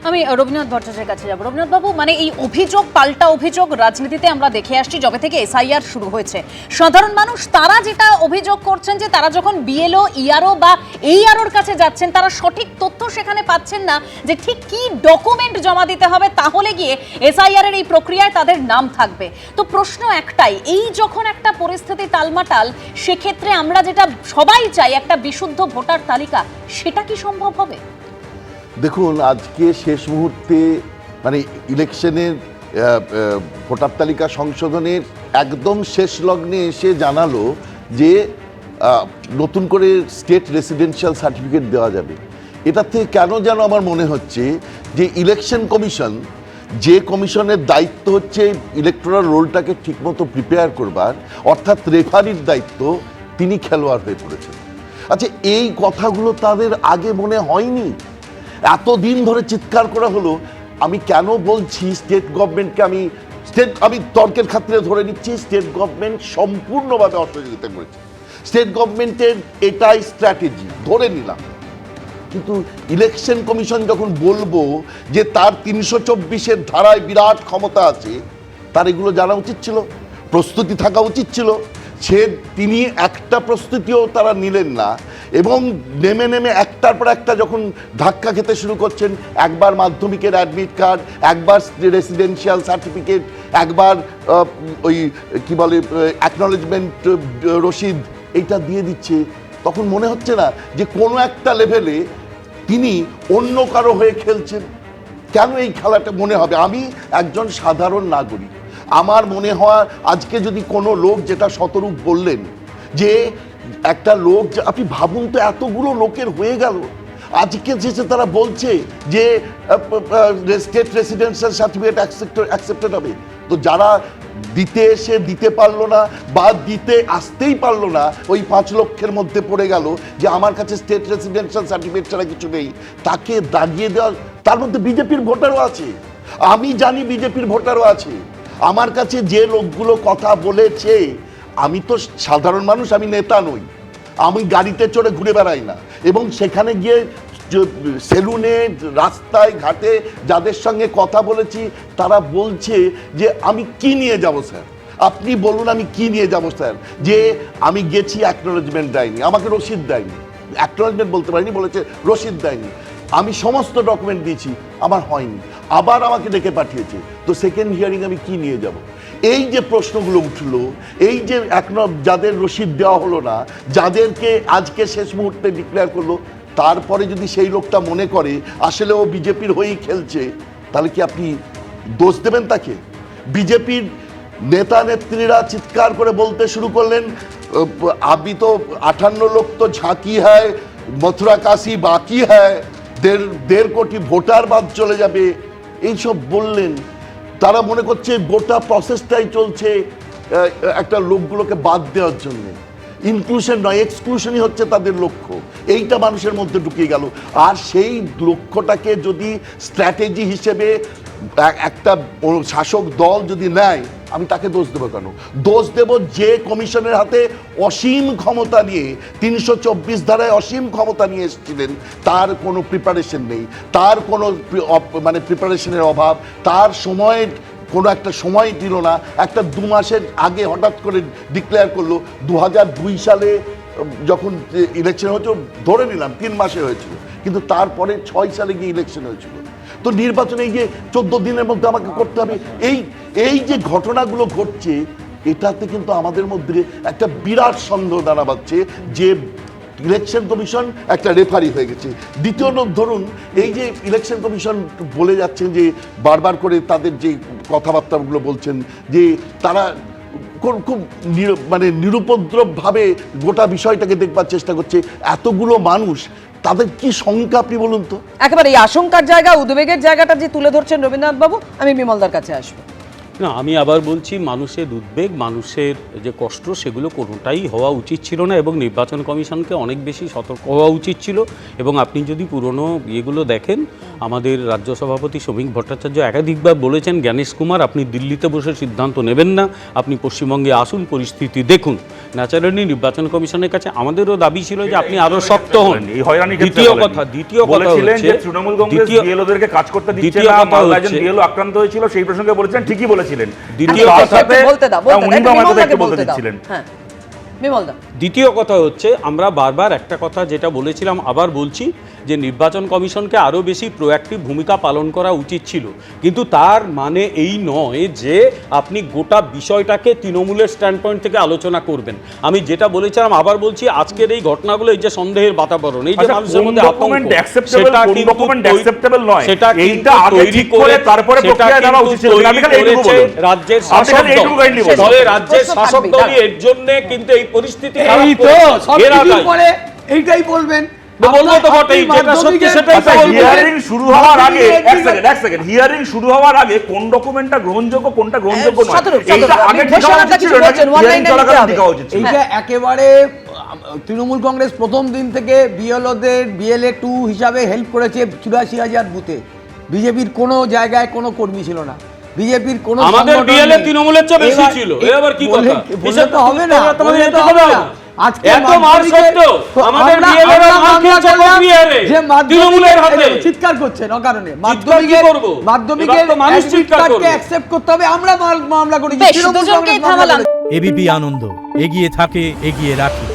আমি রবীন্দ্রনাথ ভট্টাচার্যের কাছে যাব। রবীন্দ্রনাথ বাবু, মানে এই অভিযোগ পাল্টা অভিযোগ রাজনীতিতে আমরা দেখে আসছি যবে থেকে এসআইআর শুরু হয়েছে। সাধারণ মানুষ তারা যেটা অভিযোগ করছেন যে তারা যখন বিএলও, ইআরও বা এইআরওর কাছে যাচ্ছেন তারা সঠিক তথ্য সেখানে পাচ্ছেন না যে ঠিক কি ডকুমেন্ট জমা দিতে হবে তাহলে গিয়ে এসআইআর এর এই প্রক্রিয়ায় তাদের নাম থাকবে। তো প্রশ্ন একটাই, এই যখন একটা পরিস্থিতি টালমাটাল, সেক্ষেত্রে আমরা যেটা সবাই চাই একটা বিশুদ্ধ ভোটার তালিকা, সেটা কি সম্ভব হবে? দেখুন, আজকে শেষ মুহূর্তে মানে ইলেকশনের ভোটার তালিকা সংশোধনের একদম শেষ লগ্নে এসে জানালো যে নতুন করে স্টেট রেসিডেন্সিয়াল সার্টিফিকেট দেওয়া যাবে। এটাতে কেন যেন আমার মনে হচ্ছে যে ইলেকশন কমিশন, যে কমিশনের দায়িত্ব হচ্ছে ইলেকটোরাল রোলটাকে ঠিকমতো প্রিপেয়ার করবার, অর্থাৎ রেফারির দায়িত্ব, তিনি খেলোয়াড় হয়ে পড়েছেন। আচ্ছা, এই কথাগুলো তাদের আগে মনে হয়নি? এতদিন ধরে চিৎকার করা হলো। আমি কেন বলছি স্টেট গভর্নমেন্টকে, আমি তর্কের খাতিরে ধরে নিচ্ছি স্টেট গভর্নমেন্ট সম্পূর্ণভাবে অসহযোগিতা করেছে। স্টেট গভর্নমেন্টের এটাই স্ট্র্যাটেজি ধরে নিলাম, কিন্তু ইলেকশন কমিশন যখন বলবো যে তার ৩২৪-এর ধারায় বিরাট ক্ষমতা আছে, তার এগুলো জানা উচিত ছিল, প্রস্তুতি থাকা উচিত ছিল। তিনি একটা প্রস্তুতিও তারা নিলেন না, এবং নেমে নেমে একটার পর একটা যখন ধাক্কা খেতে শুরু করছেন, একবার মাধ্যমিকের অ্যাডমিট কার্ড, একবার রেসিডেন্সিয়াল সার্টিফিকেট, একবার ওই কি বলে অ্যাকনলেজমেন্ট রসিদ, এইটা দিয়ে দিচ্ছে, তখন মনে হচ্ছে না যে কোনো একটা লেভেলে তিনি অন্য কারো হয়ে খেলছেন? কেন এই খেলাটা মনে হবে? আমি একজন সাধারণ নাগরিক, আমার মনে হয় আজকে যদি কোনো লোক, যেটা শতরূপ বললেন, যে একটা লোক, আপনি ভাবুন তো এতগুলো লোকের হয়ে গেল, আজকে যে তারা বলছে যে স্টেট রেসিডেন্সিয়াল সার্টিফিকেট অ্যাকসেপ্টেড হবে, তো যারা দিতে এসে দিতে পারলো না বা দিতে আসতেই পারলো না, ওই 5 লক্ষের মধ্যে পড়ে গেল যে আমার কাছে স্টেট রেসিডেন্সিয়াল সার্টিফিকেট ছাড়া কিছু নেই, তাকে দাগিয়ে দেওয়া। তার মধ্যে বিজেপির ভোটারও আছে, আমি জানি বিজেপির ভোটারও আছে। আমার কাছে যে লোকগুলো কথা বলেছে, আমি তো সাধারণ মানুষ, আমি নেতা নই, আমি গাড়িতে চড়ে ঘুরে বেড়াই না, এবং সেখানে গিয়ে সেলুনে, রাস্তায় ঘাটে যাদের সঙ্গে কথা বলেছি, তারা বলছে যে আমি কি নিয়ে যাব স্যার, আপনি বলুন আমি কি নিয়ে যাব স্যার, যে আমি গেছি অ্যাকনোলেজমেন্ট দেয়নি, আমাকে রসিদ দেয়নি, অ্যাকনোলেজমেন্ট বলতে পারিনি, বলেছে রসিদ দেয়নি, আমি সমস্ত ডকুমেন্ট দিয়েছি, আমার হয়নি, আবার আমাকে ডেকে পাঠিয়েছে, তো সেকেন্ড হিয়ারিং আমি কি নিয়ে যাব? এই যে প্রশ্নগুলো উঠলো, এই যে যাদের রসিদ দেওয়া হলো না, যাদেরকে আজকে শেষ মুহূর্তে ডিক্লেয়ার করলো, তারপরে যদি সেই লোকটা মনে করে আসলে ও বিজেপির হয়েই খেলছে, তাহলে কি আপনি দোষ দেবেন তাকে? বিজেপির নেতা নেত্রীরা চিৎকার করে বলতে শুরু করলেন, আবি তো 58 লোক তো ঝাঁকি হ্যায়, মথুরা কাশি বাকি হ্যায়, 1.5 কোটি ভোটার বাদ চলে যাবে, এইসব বললেন। তারা মনে করছে গোটা প্রসেসটাই চলছে একটা লোকগুলোকে বাদ দেওয়ার জন্য। ইনক্লুশন নয়, এক্সক্লুশনই হচ্ছে তাদের লক্ষ্য। এইটা মানুষের মধ্যে ঢুকিয়ে গেল। আর সেই লক্ষ্যটাকে যদি স্ট্র্যাটেজি হিসেবে একটা শাসক দল যদি নেয়, আমি তাকে দোষ দেবো কেন? দোষ দেব যে কমিশনের হাতে অসীম ক্ষমতা নিয়ে, ৩২৪ ধারায় অসীম ক্ষমতা নিয়ে এসেছিলেন, তার কোনো প্রিপারেশন নেই, তার কোনো মানে প্রিপারেশনের অভাব, তার সময়ের কোনো একটা সময় দিল না, একটা 2 মাসের আগে হঠাৎ করে ডিক্লেয়ার করলো। 2002 সালে যখন ইলেকশন হয়েছিল, ধরে নিলাম 3 মাসে হয়েছিল, কিন্তু তারপরে 6 সালে গিয়ে ইলেকশন হয়েছিল। তো নির্বাচনে গিয়ে 14 দিনের মধ্যে আমাকে করতে হবে। এই যে ঘটনাগুলো ঘটছে, এটাতে কিন্তু আমাদের মধ্যে একটা বিরাট সন্দেহ দাঁড়া পাচ্ছে যে ইলেকশন কমিশন একটা রেফারি হয়ে গেছে। দ্বিতীয় ধরুন, এই যে ইলেকশন কমিশন বলে যাচ্ছেন যে বারবার করে তাদের যে কথাবার্তাগুলো বলছেন যে তারা খুব মানে নিরুপদ্রবভাবে গোটা বিষয়টাকে দেখবার চেষ্টা করছে, এতগুলো মানুষ, তাদের কি শঙ্কা আপনি বলুন তো? একেবারে এই আশঙ্কার জায়গা, উদ্বেগের জায়গাটা যে তুলে ধরছেন রবীন্দ্রনাথ বাবু, আমি বিমলদার কাছে আসবো। না, আমি আবার বলছি, মানুষের উদ্বেগ, মানুষের যে কষ্ট, সেগুলো কোনোটাই হওয়া উচিত ছিল না এবং নির্বাচন কমিশনকে অনেক বেশি সতর্ক হওয়া উচিত ছিল। এবং আপনি যদি পুরনো ইয়েগুলো দেখেন, আমাদের রাজ্য সভাপতি শ্রমিক ভট্টাচার্য একাধিকবার বলেছেন, জ্ঞানেশ কুমার আপনি দিল্লিতে বসে সিদ্ধান্ত নেবেন না, আপনি পশ্চিমবঙ্গে আসুন, পরিস্থিতি দেখুন। ন্যাচারালি নির্বাচন কমিশনের কাছে আমাদেরও দাবি ছিল যে আপনি আরো শক্ত হন। দ্বিতীয় কথা হচ্ছে তৃণমূল কংগ্রেস বিএলওদেরকে কাজ করতে দিচ্ছে না, মালদায় একজন বিএলও আক্রান্ত হয়েছিল, সেই প্রসঙ্গে বলেছেন, ঠিকই বলেছিলেন। দ্বিতীয় কথাতে দ্বিতীয় কথা হচ্ছে, আমরা বারবার একটা কথা যেটা বলেছিলাম আবার বলছি, যে নির্বাচন কমিশনকে আরও বেশি প্রোঅ্যাক্টিভ ভূমিকা পালন করা উচিত ছিল। কিন্তু তার মানে এই নয় যে আপনি গোটা বিষয়টাকে তৃণমূলের স্ট্যান্ড পয়েন্ট থেকে আলোচনা করবেন। আমি যেটা বলেছিলাম আবার বলছি, আজকের এই ঘটনাগুলো, এই যে সন্দেহের বাতাবরণ, এই যে মানুষের মধ্যে আতঙ্ক, সেটা কিন্তু সেটা কিন্তু তৈরি করে তারপরে রাজ্যের শাসক দল, ফলে রাজ্যের শাসক দলই এর জন্য কিন্তু এই পরিস্থিতি এইটাই বলবেন। হিয়ারিং শুরু হওয়ার আগে কোন ডকুমেন্টটা গ্রহণযোগ্য, কোনটা গ্রহণযোগ্য নয়, এইটা আগে ঠিক হওয়া উচিত ছিল, এইটা একেবারে তৃণমূল কংগ্রেস প্রথম দিন থেকে বিএলওদের BLA 2 হিসাবে হেল্প করেছে 84,000 বুথে। বিজেপির কোনো জায়গায় কোনো কর্মী ছিল না, বিজেপির কোনো আমাদের বিএলএ তৃণমূলের চেয়ে বেশি ছিল। এবার কি কথা, বললে তো হবে না, বললে তো হবে না। আজকে এত মার সত্ত্বেও আমাদের বিএলএরা মার খেয়েছে বিহারে তৃণমূলের হাতে, চিৎকার করছেন অকারণে। মাধ্যমিকের মানুষ চিৎকার করবে, অ্যাকসেপ্ট করতে হবে। আমরা মামলা করেছি, দুজনকেই থামালাম। এবিপি আনন্দ, এগিয়ে থাকে, এগিয়ে রাখে।